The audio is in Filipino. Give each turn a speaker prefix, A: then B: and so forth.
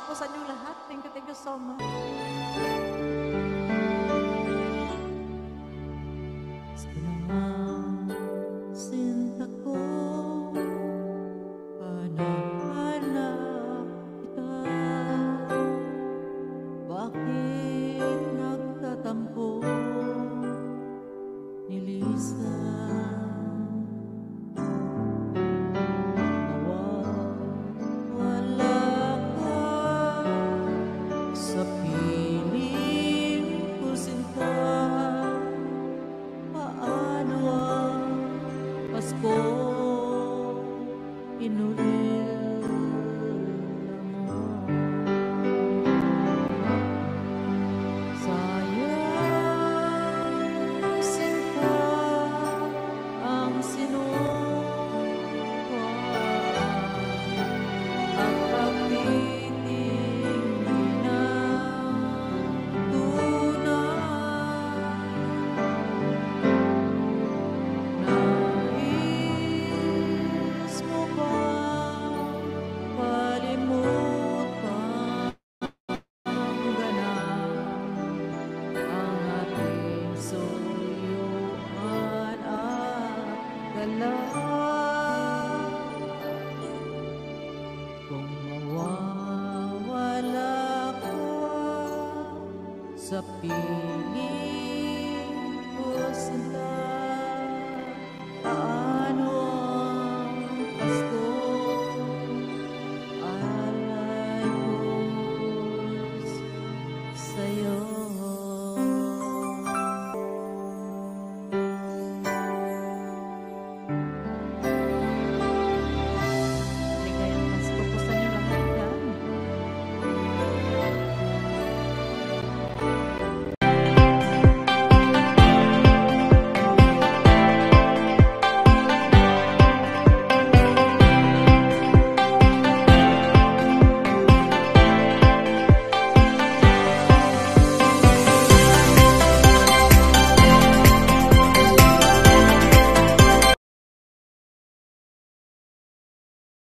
A: po sa inyong lahat. Thank you so much.
B: Sinta ko, hanap-hanap kita. Bakit nagtatampo, nilisan? Wala ka sa piling ko, sinta. Paano ang Pasko inulit mo? Sayang, sinta, ang sinuha at pagtitingin ng tunay. Nais mo bang kalimutan ang ganap ang ating suyuan at galak? Kung mawawala ka sa piling ko, sinta.